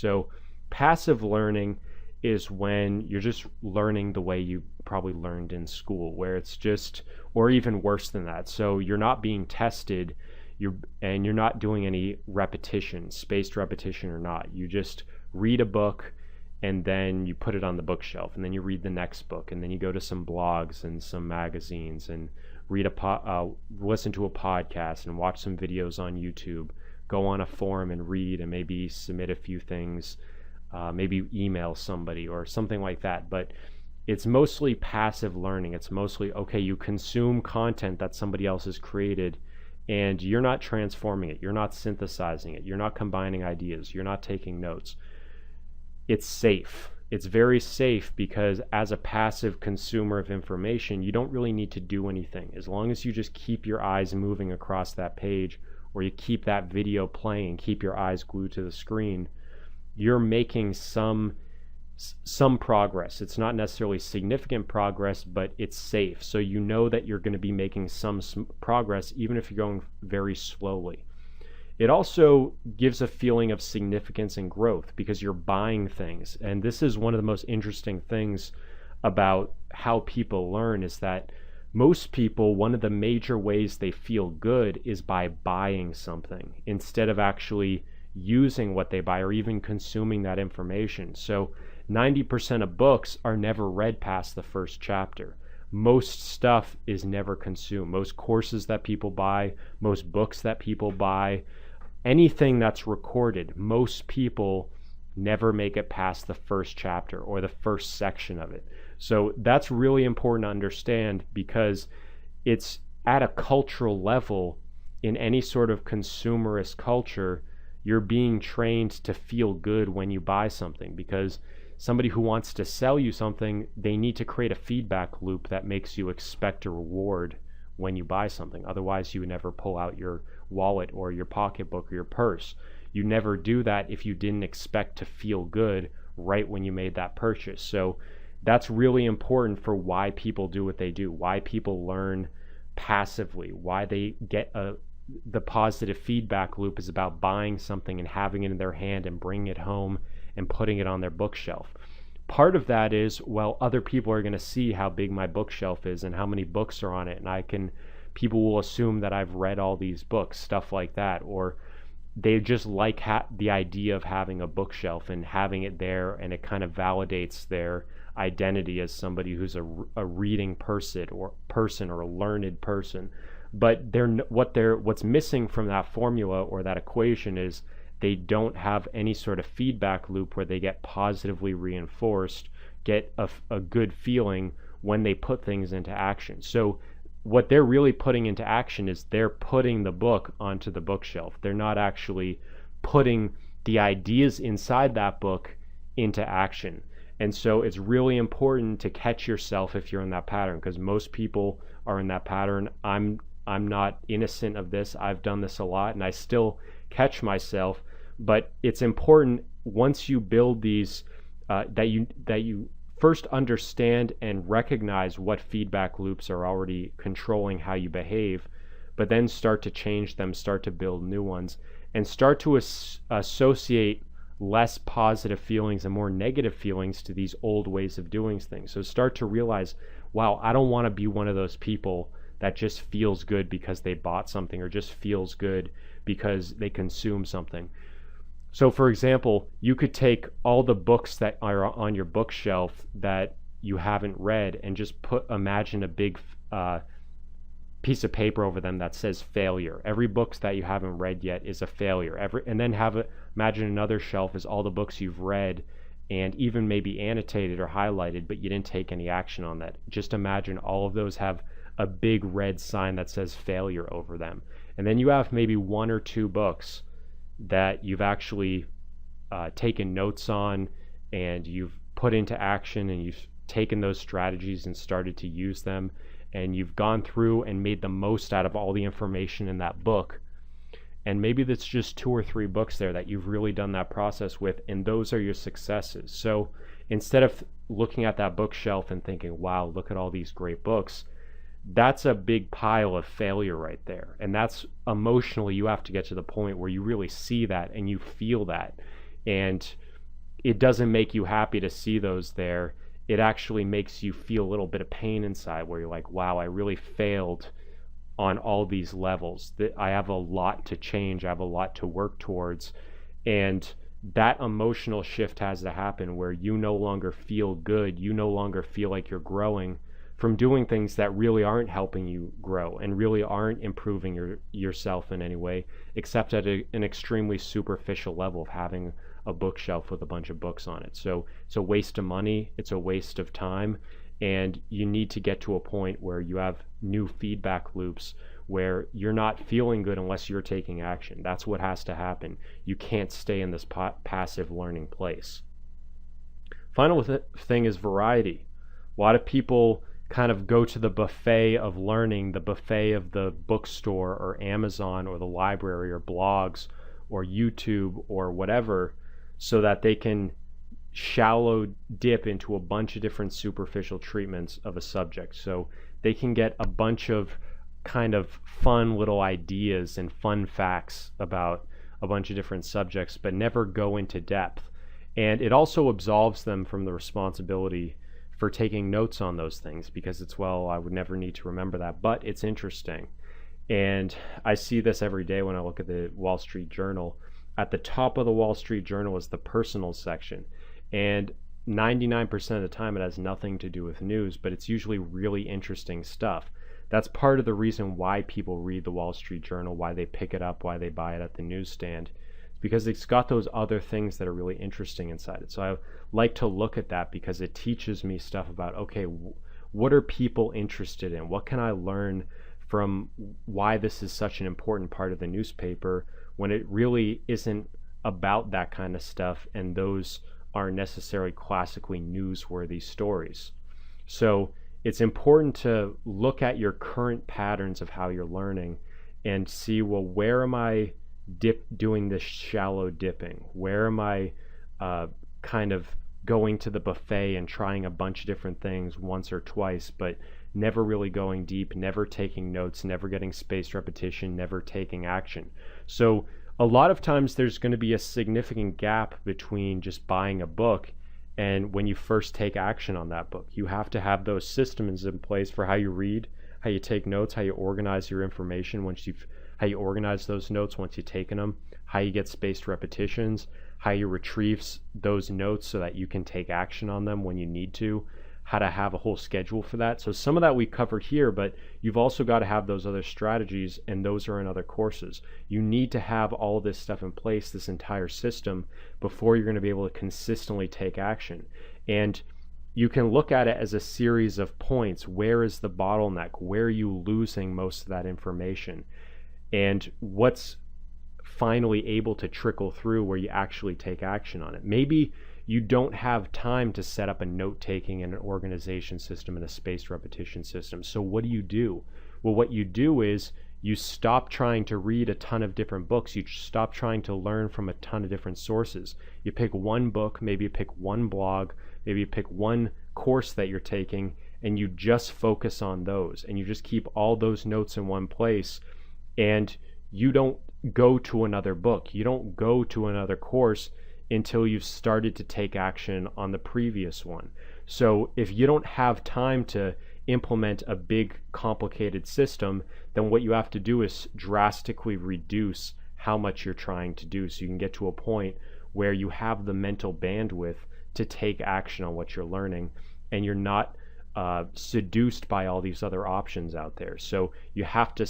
So passive learning is when you're just learning the way you probably learned in school, where it's just, or even worse than that. So you're not being tested, you're not doing any repetition, spaced repetition or not. You just read a book and then you put it on the bookshelf, and then you read the next book, and then you go to some blogs and some magazines and listen to a podcast and watch some videos on YouTube, go on a forum and read and maybe submit a few things, maybe email somebody or something like that. But it's mostly passive learning. It's mostly, okay, you consume content that somebody else has created and you're not transforming it, you're not synthesizing it, you're not combining ideas, you're not taking notes. It's safe. It's very safe because as a passive consumer of information, you don't really need to do anything. As long as you just keep your eyes moving across that page, or you keep that video playing, keep your eyes glued to the screen, you're making some progress. It's not necessarily significant progress, but it's safe. So you know that you're going to be making some progress even if you're going very slowly. It also gives a feeling of significance and growth because you're buying things. And this is one of the most interesting things about how people learn, is that most people, one of the major ways they feel good is by buying something instead of actually using what they buy or even consuming that information. So 90% of books are never read past the first chapter. Most stuff is never consumed. Most courses that people buy, most books that people buy, anything that's recorded, most people never make it past the first chapter or the first section of it. So that's really important to understand, because it's at a cultural level. In any sort of consumerist culture, you're being trained to feel good when you buy something, because somebody who wants to sell you something, they need to create a feedback loop that makes you expect a reward when you buy something. Otherwise, you would never pull out your wallet or your pocketbook or your purse. You never do that if you didn't expect to feel good right when you made that purchase. So that's really important for why people do what they do, why people learn passively, why they get the positive feedback loop is about buying something and having it in their hand and bringing it home and putting it on their bookshelf. Part of that is, well, other people are going to see how big my bookshelf is and how many books are on it, and people will assume that I've read all these books, stuff like that, or they just like the idea of having a bookshelf and having it there, and it kind of validates their identity as somebody who's a reading person or a learned person. But what's missing from that formula or that equation is they don't have any sort of feedback loop where they get positively reinforced, get a good feeling when they put things into action. So what they're really putting into action is they're putting the book onto the bookshelf. They're not actually putting the ideas inside that book into action. And so it's really important to catch yourself if you're in that pattern, because most people are in that pattern. I'm not innocent of this. I've done this a lot and I still catch myself. But it's important, once you build these, that you first understand and recognize what feedback loops are already controlling how you behave, but then start to change them, start to build new ones, and start to associate less positive feelings and more negative feelings to these old ways of doing things. So start to realize, wow, I don't want to be one of those people that just feels good because they bought something, or just feels good because they consume something. So for example, you could take all the books that are on your bookshelf that you haven't read and just imagine a big piece of paper over them that says failure. Every book that you haven't read yet is a failure. And then imagine another shelf is all the books you've read and even maybe annotated or highlighted, but you didn't take any action on that. Just imagine all of those have a big red sign that says failure over them. And then you have maybe one or two books that you've actually taken notes on and you've put into action, and you've taken those strategies and started to use them, and you've gone through and made the most out of all the information in that book. And maybe that's just 2 or 3 books there that you've really done that process with, and those are your successes. So instead of looking at that bookshelf and thinking, wow, look at all these great books, that's a big pile of failure right there. And that's emotionally, you have to get to the point where you really see that and you feel that. And it doesn't make you happy to see those there. It actually makes you feel a little bit of pain inside where you're like, wow, I really failed on all these levels. That I have a lot to change, I have a lot to work towards. And that emotional shift has to happen where you no longer feel good, you no longer feel like you're growing from doing things that really aren't helping you grow and really aren't improving yourself in any way, except at an extremely superficial level of having a bookshelf with a bunch of books on it. So it's a waste of money, it's a waste of time, and you need to get to a point where you have new feedback loops where you're not feeling good unless you're taking action. That's what has to happen. You can't stay in this passive learning place. Final thing is variety. A lot of people kind of go to the buffet of learning, the buffet of the bookstore or Amazon or the library or blogs or YouTube or whatever, so that they can shallow dip into a bunch of different superficial treatments of a subject. So they can get a bunch of kind of fun little ideas and fun facts about a bunch of different subjects, but never go into depth. And it also absolves them from the responsibility for taking notes on those things, because it's, well, I would never need to remember that, but it's interesting. And I see this every day when I look at the Wall Street Journal. At the top of the Wall Street Journal is the personal section. And 99% of the time it has nothing to do with news, but it's usually really interesting stuff. That's part of the reason why people read the Wall Street Journal, why they pick it up, why they buy it at the newsstand, because it's got those other things that are really interesting inside it. So I like to look at that because it teaches me stuff about, okay, what are people interested in? What can I learn from why this is such an important part of the newspaper when it really isn't about that kind of stuff, and those aren't necessarily classically newsworthy stories. So it's important to look at your current patterns of how you're learning and see, well, where am I doing this shallow dipping? Where am I kind of going to the buffet and trying a bunch of different things once or twice, but never really going deep, never taking notes, never getting spaced repetition, never taking action? So a lot of times there's going to be a significant gap between just buying a book and when you first take action on that book. You have to have those systems in place for how you read, how you take notes, how you organize your information how you organize those notes once you've taken them, how you get spaced repetitions, how you retrieve those notes so that you can take action on them when you need to, how to have a whole schedule for that. So some of that we cover here, but you've also got to have those other strategies, and those are in other courses. You need to have all this stuff in place, this entire system, before you're going to be able to consistently take action. And you can look at it as a series of points. Where is the bottleneck? Where are you losing most of that information? And what's finally able to trickle through where you actually take action on it? Maybe you don't have time to set up a note-taking and an organization system and a spaced repetition system. So what do? Well, what you do is you stop trying to read a ton of different books. You stop trying to learn from a ton of different sources. You pick one book, maybe you pick one blog, maybe you pick one course that you're taking, and you just focus on those. And you just keep all those notes in one place, and you don't go to another book. You don't go to another course until you've started to take action on the previous one. So if you don't have time to implement a big complicated system, then what you have to do is drastically reduce how much you're trying to do, so you can get to a point where you have the mental bandwidth to take action on what you're learning, and you're not seduced by all these other options out there. So you have to